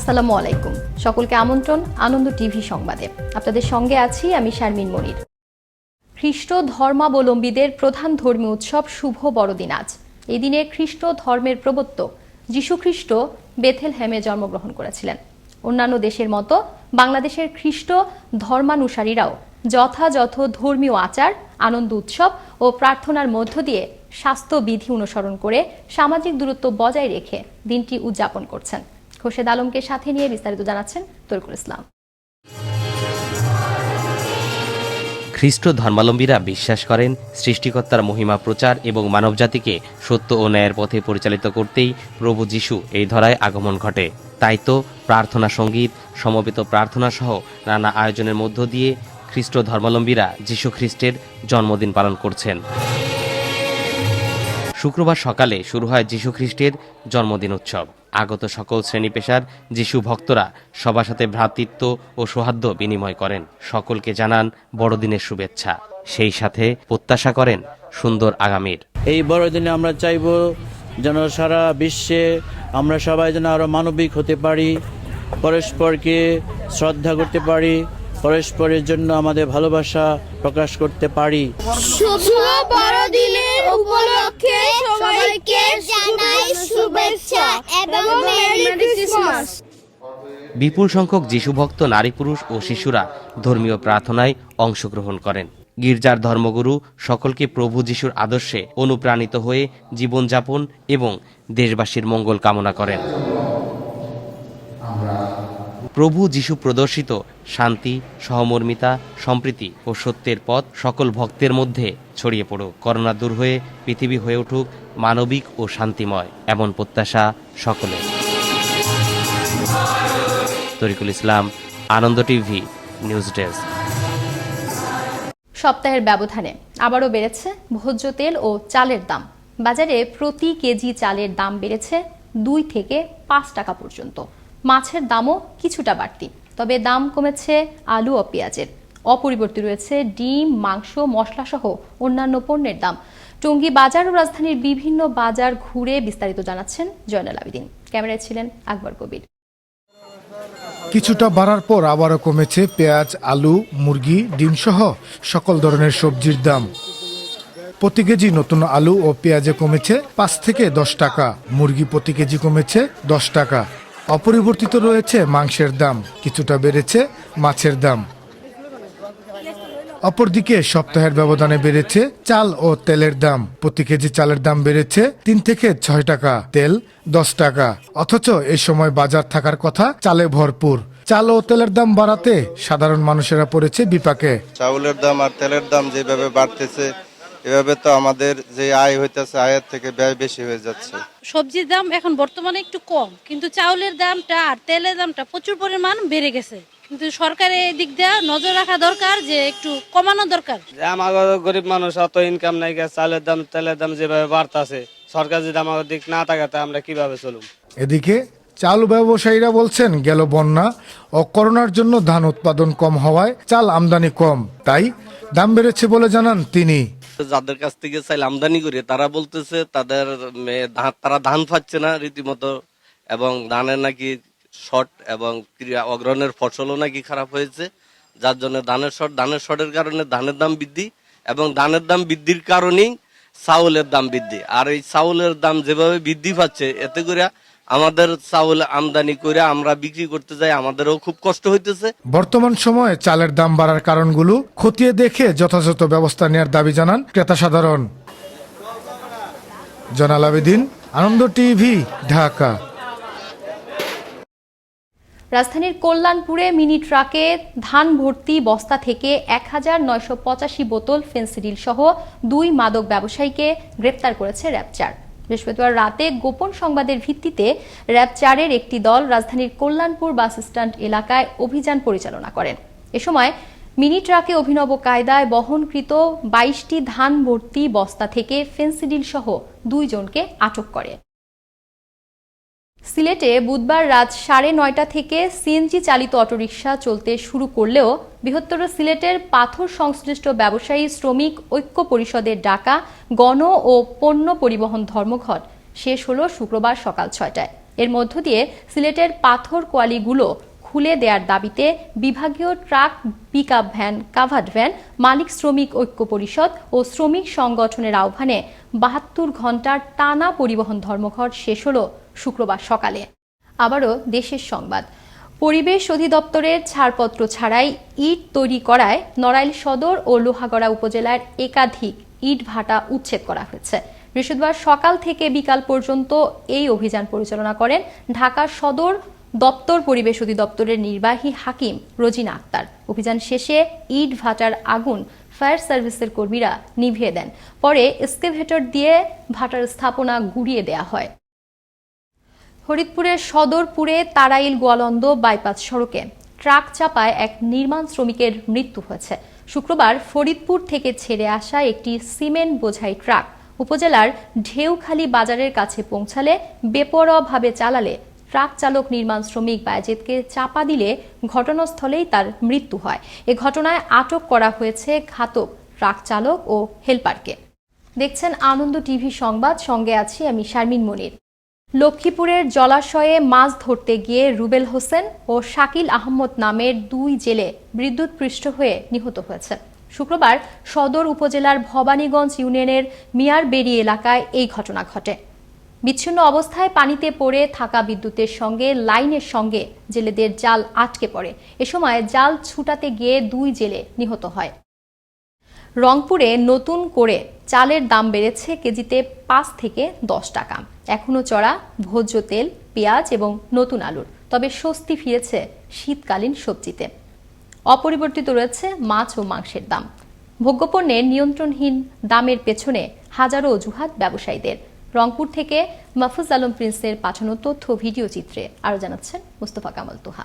আসসালামু আলাইকুম। সকলকে আমন্ত্রণ আনন্দ টিভি সংবাদে। আপনাদের সঙ্গে আছি আমি শারমিন মনির। খ্রিস্ট ধর্মাবলম্বীদের প্রধান ধর্মীয় উৎসব শুভ বড়দিন আজ। এই দিনে খ্রিস্ট ধর্মের প্রবর্তক যীশু খ্রিস্ট বেথেলহেমে জন্মগ্রহণ করেছিলেন। অন্যান্য দেশের মতো বাংলাদেশের খ্রিস্ট ধর্মানুসারীরাও যথাযথ ধর্মীয় আচার, আনন্দ উৎসব ও প্রার্থনার মধ্য দিয়ে স্বাস্থ্যবিধি অনুসরণ করে সামাজিক দূরত্ব বজায় রেখে দিনটি উদযাপন করছেন। খোরশেদ আলমকে সাথে নিয়ে বিস্তারিত জানাচ্ছেন তরিকুল ইসলাম। খ্রিস্ট ধর্মাবলম্বীরা বিশ্বাস করেন সৃষ্টিকর্তার মহিমা প্রচার এবং মানবজাতিকে সত্য ও ন্যায়ের পথে পরিচালিত করতেই প্রভু যীশু এই ধরায় আগমন ঘটে। তাই তো প্রার্থনা সঙ্গীত, সমবেত প্রার্থনা সহ নানা আয়োজনের মধ্য দিয়ে খ্রিস্ট ধর্মাবলম্বীরা যীশু খ্রিস্টের জন্মদিন পালন করছেন। শুক্রবার সকালে শুরু হয় যীশু খ্রিস্টের জন্মদিন উৎসব। আগত সকল শ্রেণী পেশার যীশু ভক্তরা সবার সাথে ভ্রাতৃত্ব ও সৌহার্দ্য বিনিময় করেন, সকলকে জানান বড়দিনের শুভেচ্ছা, সেই সাথে প্রত্যাশা করেন সুন্দর আগামীর। এই বড়দিনে আমরা চাইব যেন সারা বিশ্বে আমরা সবাই যেন আরো মানবিক হতে পারি, পরস্পরকে শ্রদ্ধা করতে পারি, পরস্পরের জন্য আমাদের ভালোবাসা প্রকাশ করতে পারি। শুভ বড়দিনের উপলক্ষে সবাইকে জানাই শুভেচ্ছা এবং মেরি ক্রিসমাস। বিপুল সংখ্যক যীশু ভক্ত নারী, পুরুষ ও শিশুরা ধর্মীয় প্রার্থনায় অংশগ্রহণ করেন। গির্জার ধর্মগুরু সকলকে প্রভু যীশুর আদর্শে অনুপ্রাণিত হয়ে জীবনযাপন এবং দেশবাসীর মঙ্গল কামনা করেন। প্রভু যীশু প্রদর্শিত শান্তি, সহমর্মিতা, সম্প্রীতি ও সত্যের পথ সকল ভক্তের মধ্যে ছড়িয়ে পড়ুক। করোনা দূর হয়ে পৃথিবী হয়ে উঠুক মানবিক ও শান্তিময়, এমন প্রত্যাশা সকলের। তরিকুল ইসলাম, আনন্দ টিভি, নিউজ ডেস্ক। সপ্তাহের ব্যবধানে আবারও বেড়েছে ভোজ্য তেল ও চালের দাম। বাজারে প্রতি কেজি চালের দাম বেড়েছে 2 থেকে 5 টাকা পর্যন্ত। মাছের দামও কিছুটা বাড়তি, তবে দাম কমেছে আলু ও পেঁয়াজের। অপরিবর্তিত রয়েছে ডিম, মাংস, মশলা সহ অন্যান্য পণ্যের দাম। টঙ্গী বাজার ও রাজধানীর বিভিন্ন বাজার ঘুরে বিস্তারিত জানাচ্ছেন জয়নাল আবেদিন। ক্যামেরায় ছিলেন আকবর কবির। কিছুটা বাড়ার পর আবারও কমেছে পেঁয়াজ, আলু, মুরগি, ডিম সহ সকল ধরনের সবজির দাম। প্রতি কেজি নতুন আলু ও পেঁয়াজে কমেছে 5 থেকে 10 টাকা, মুরগি প্রতি কেজি কমেছে 10 টাকা। অপরিবর্তিত রয়েছে মাংসের দাম, কিছুটা বেড়েছে মাছের দাম। অপরদিকে সপ্তাহের ব্যবধানে বেড়েছে চাল ও তেলের দাম। প্রতি কেজি চালের দাম বেড়েছে 3 থেকে 6 টাকা, তেল 10 টাকা। অথচ এই সময় বাজার থাকার কথা চালে ভরপুর। চাল ও তেলের দাম বাড়াতে সাধারণ মানুষেরা পড়েছে বিপাকে। চাউলের দাম আর তেলের দাম যেভাবে বাড়তেছে, এভাবে তো আমাদের যে আয় হইতেছে আয়ের থেকে ব্যয় বেশি হয়ে যাচ্ছে। সবজির দাম এখন বর্তমানে একটু কম, কিন্তু চাউলের দামটা আর তেলের দামটা প্রচুর পরিমাণ বেড়ে গেছে। কিন্তু সরকারের এই দিক দিয়ে নজর রাখা দরকার, যে একটু কমানো দরকার। আমাদের গরিব মানুষ অত ইনকাম নাই, চালের দাম তেলের দাম যেভাবে বাড়তেছে, সরকার যদি আমাদের দিক না তাকাতে আমরা কিভাবে চলুম। এদিকে চাল ব্যবসায়ীরা বলছেন গেল বন্যা ও করোনার জন্য ধান উৎপাদন কম হওয়ায় চাল আমদানি কম, তাই দাম বেড়েছে বলে জানান তিনি। যাদের কাছ থেকে চাল আমদানি করে তারা বলতেছে তারা ধান পাচ্ছে না রীতিমতো, এবং ধানের নাকি শর্ট এবং অগ্রহণের ফসলও নাকি খারাপ হয়েছে, যার জন্য ধানের শর্টের কারণে ধানের দাম বৃদ্ধি, এবং ধানের দাম বৃদ্ধির কারণেই চাউলের দাম বৃদ্ধি। আর এই চাউলের দাম যেভাবে বৃদ্ধি পাচ্ছে, এতে করে আমাদের চাউল আমদানি করে আমরা বিক্রি করতে যাই, আমাদেরও খুব কষ্ট হইতেছে। বর্তমান সময়ে চালের দাম বাড়ার কারণগুলো খতিয়ে দেখে যথাযথ ব্যবস্থা নেওয়ার দাবি জানান ক্রেতা সাধারণ। জয়নাল আবেদিন, আনন্দ টিভি, ঢাকা। রাজধানীর কল্যাণপুরে মিনি ট্রাকে ধান ভর্তি বস্তা থেকে 1985 বোতল ফেন্সিডিল সহ 2 মাদক ব্যবসায়ীকে গ্রেপ্তার করেছে র্যাব-4। বৃহস্পতিবার রাতে গোপন সংবাদের ভিত্তিতে র্যাব-4-এর একটি দল রাজধানীর কল্যাণপুর বাস স্ট্যান্ড এলাকায় অভিযান পরিচালনা করেন। এ সময় মিনি ট্রাকে অভিনব কায়দায় বহনকৃত 22টি ধান ভর্তি বস্তা থেকে ফেন্সিডিল সহ 2 জনকে আটক করে। সিলেটে বুধবার রাত 9:30 থেকে সিএনজি চালিত অটোরিকশা চলতে শুরু করলেও বৃহত্তর সিলেটের পাথর সংশ্লিষ্ট ব্যবসায়ী শ্রমিক ঐক্য পরিষদের ডাকা গণ ও পণ্য পরিবহন ধর্মঘট শেষ হলো শুক্রবার সকাল 6টায়। এর মধ্য দিয়ে সিলেটের পাথর কোয়ালিগুলো খুলে দেওয়ার দাবিতে বিভাগীয় truck, pickup van, covered van মালিক শ্রমিক ঐক্য পরিষদ ও শ্রমিক সংগঠনের আহ্বানে ৭২ ঘণ্টার টানা পরিবহন ধর্মঘট শেষ হলো শুক্রবার সকালে। আবারও দেশের সংবাদ। পরিবেশ অধিদপ্তরের ছাড়পত্র ছাড়াই ইট তৈরি করায় নড়াইল সদর ও লোহাগড়া উপজেলার একাধিক ইট ভাটা উচ্ছেদ করা হয়েছে। বৃহস্পতিবার সকাল থেকে বিকাল পর্যন্ত এই অভিযান পরিচালনা করেন ঢাকা সদর দপ্তর পরিবেশ অধিদপ্তরের নির্বাহী হাকিম রোজিনা আক্তার। অভিযান শেষে ইট ভাটার আগুন ফায়ার সার্ভিসের কর্মীরা নিভিয়ে দেন। পরে এক্সকেভেটর দিয়ে ভাটার স্থাপনা গুড়িয়ে দেয়া হয়। ফরিদপুরের সদরপুরে তারাইল গোয়ালন্দ বাইপাস সড়কে ট্রাক চাপায় এক নির্মাণ শ্রমিকের মৃত্যু হয়েছে। শুক্রবার ফরিদপুর থেকে ছেড়ে আসা একটি সিমেন্ট বোঝাই ট্রাক উপজেলার ঢেউখালী বাজারের কাছে পৌঁছালে বেপরোয়াভাবে চালালে ট্রাক চালক নির্মাণ শ্রমিক বায়েজিদকে চাপা দিলে ঘটনাস্থলেই তার মৃত্যু হয়। এ ঘটনায় আটক করা হয়েছে ঘাতক ট্রাক চালক ও হেলপারকে। দেখছেন আনন্দ টিভি সংবাদ, সঙ্গে আছি আমি শারমিন মনির। লক্ষ্মীপুরের জলাশয়ে মাছ ধরতে গিয়ে রুবেল হোসেন ও শাকিল আহমদ নামের 2 জেলে বিদ্যুৎপৃষ্ট হয়ে নিহত হয়েছে। শুক্রবার সদর উপজেলার ভবানীগঞ্জ ইউনিয়নের মিয়ারবেড়ি এলাকায় এই ঘটনা ঘটে। বিচ্ছিন্ন অবস্থায় পানিতে পড়ে থাকা বিদ্যুতের সঙ্গে লাইনের সঙ্গে জেলেদের জাল আটকে পড়ে। এ সময় জাল ছুটাতে গিয়ে 2 জেলে নিহত হয়। রংপুরে নতুন করে চালের দাম বেড়েছে কেজিতে 5 থেকে 10 টাকা। এখনো চড়া ভোজ্য তেল, পেঁয়াজ এবং নতুন আলুর। তবে স্বস্তি ফিরেছে শীতকালীন সবজিতে। অপরিবর্তিত রয়েছে মাছ ও মাংসের দাম। ভোগ্যপণ্যের নিয়ন্ত্রণহীন দামের পেছনে হাজারো অজুহাত ব্যবসায়ীদের। রংপুর থেকে মাহফুজ আলম প্রিন্সের পাঠানো তথ্য ভিডিও চিত্রে আরো জানাচ্ছেন মুস্তফা কামাল তোহা।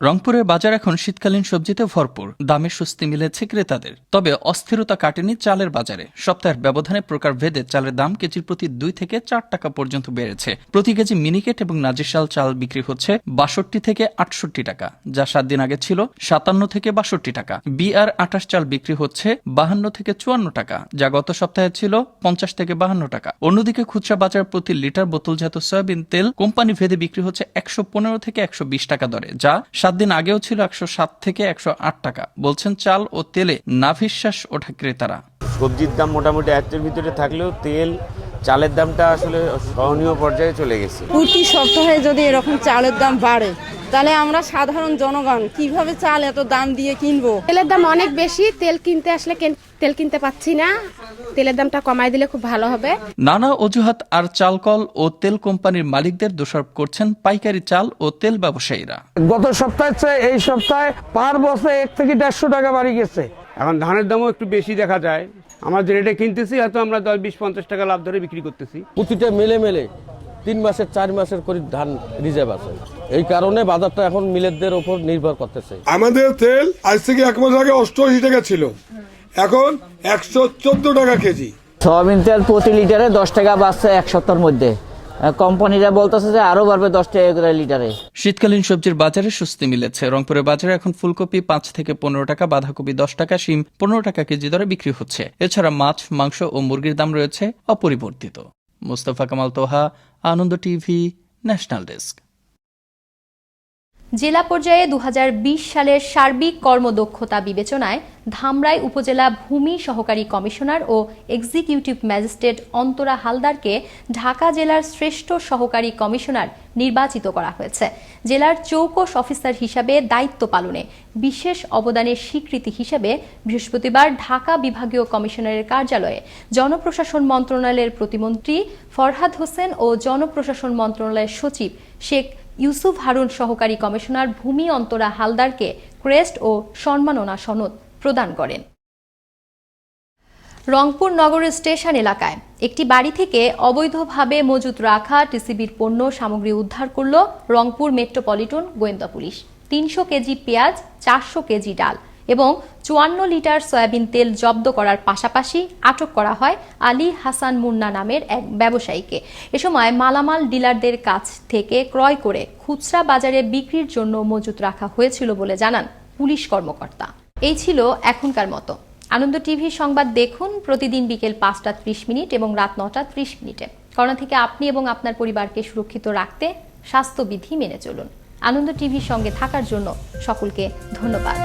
রংপুরের বাজার এখন শীতকালীন সবজিতে ভরপুর। দামে স্বস্তি মিলেছে ক্রেতাদের। তবে অস্থিরতা কাটেনি চালের বাজারে। সপ্তাহের ব্যবধানে প্রকারভেদে চালের দাম কেজির প্রতি 2 থেকে 4 টাকা পর্যন্ত বেড়েছে। প্রতি কেজি মিনিকেট এবং নাজিরশাল চাল বিক্রি হচ্ছে 62 থেকে 68 টাকা, যা 7 দিন আগে ছিল 57 থেকে 62 টাকা। বিআর 28 চাল বিক্রি হচ্ছে 52 থেকে 54 টাকা, যা গত সপ্তাহে ছিল 50 থেকে 52 টাকা। অন্যদিকে খুচরা বাজার প্রতি লিটার বোতলজাত সয়াবিন তেল কোম্পানি ভেদে বিক্রি হচ্ছে 115 থেকে 120 টাকা দরে, যা 7 দিন আগেও ছিল 107 থেকে 108 টাকা, বলছেন চাল ও তেলে নাভিশ্বাস ওঠা ক্রেতারা। সবজির দাম মোটামুটি এর ভিতরে থাকলেও তেল, চালের দামটা আসলে সহনীয় পর্যায়ে চলে গেছে। প্রতি সপ্তাহে যদি এরকম চালের দাম বাড়ে তাহলে আমরা সাধারণ জনগণ কিভাবে চাল এত দাম দিয়ে কিনবো? তেলের দাম অনেক বেশি, তেল কিনতে আসলে তেল কিনতে পাচ্ছি না। তেলের দামটা কমায় দিলে খুব ভালো হবে। নানা অজুহাত আর চালকল ও তেল কোম্পানির মালিকদের দোষারোপ করছেন পাইকারি চাল ও তেল ব্যবসায়ীরা। গত সপ্তাহের চেয়ে এই সপ্তাহে পার বছর 1 থেকে 150 টাকা বাড়ি গেছে। এখন ধানের দামও একটু বেশি দেখা যায়। আমরা যে রেটে কিনতেছি হয়তো আমরা 10-20-50 টাকা লাভ ধরে বিক্রি করতেছি। প্রতিটা মেলে 3 মাসের 4 মাসের করে ধান রিজার্ভ আছে। এই কারণে বাজারটা এখন মিলেরদের উপর নির্ভর করতেছে। আমাদের তেল আজ থেকে 1 মাস আগে 88 টাকা ছিল, এখন 114 টাকা কেজি। সয়াবিন তেল প্রতি লিটারে 10 টাকা বাড়ছে 1 সপ্তাহের মধ্যে। কোম্পানিরা বলতেছে যে আরো বাড়বে 10 টাকা করে লিটারে। শীতকালীন সবজির বাজারে স্বস্তি মিলেছে। রংপুরের বাজারে এখন ফুলকপি 5 থেকে 15 টাকা, বাঁধাকপি 10 টাকা, শিম 15 টাকা কেজি দরে বিক্রি হচ্ছে। এছাড়া মাছ, মাংস ও মুরগির দাম রয়েছে অপরিবর্তিত। মুস্তফা কামাল তোহা, আনন্দ টিভি, ন্যাশনাল ডেস্ক। জেলা পর্যায়ে 2020 সালের সার্বিক কর্মদক্ষতা বিবেচনায় ধামরাই উপজেলা ভূমি সহকারী কমিশনার ও এক্সিকিউটিভ ম্যাজিস্ট্রেট অন্তরা হালদারকে ঢাকা জেলার শ্রেষ্ঠ সহকারী কমিশনার নির্বাচিত করা হয়েছে। জেলার চৌকস অফিসার হিসাবে দায়িত্ব পালনে বিশেষ অবদানের স্বীকৃতি হিসেবে বৃহস্পতিবার ঢাকা বিভাগীয় কমিশনারের কার্যালয়ে জনপ্রশাসন মন্ত্রণালয়ের প্রতিমন্ত্রী ফরহাদ হোসেন ও জনপ্রশাসন মন্ত্রণালয়ের সচিব শেখ ইউসুফ হারুন সহকারী কমিশনার ভূমি অন্তরা হালদারকে ক্রেস্ট ও সম্মাননা সনদ প্রদান করেন। রংপুর নগর স্টেশন এলাকায় একটি বাড়ি থেকে অবৈধভাবে মজুত রাখা টিসিবির পণ্য সামগ্রী উদ্ধার করল রংপুর মেট্রোপলিটন গোয়েন্দা পুলিশ। 300 কেজি পেঁয়াজ, 400 কেজি ডাল এবং 54 লিটার সয়াবিন তেল জব্দ করার পাশাপাশি আটক করা হয় আলী হাসান মুন্না নামের এক ব্যবসায়ীকে। এ সময় মালামাল ডিলারদের কাছ থেকে ক্রয় করে খুচরা বাজারে বিক্রির জন্য মজুত রাখা হয়েছিল বলে জানান পুলিশ কর্মকর্তা। এই ছিল এখনকার মতো। আনন্দ টিভি সংবাদ দেখুন প্রতিদিন বিকেল 5টা 30 মিনিট এবং রাত 9টা 30 মিনিটে। করোনা থেকে আপনি এবং আপনার পরিবারকে সুরক্ষিত রাখতে স্বাস্থ্যবিধি মেনে চলুন। আনন্দ টিভির সঙ্গে থাকার জন্য সকলকে ধন্যবাদ।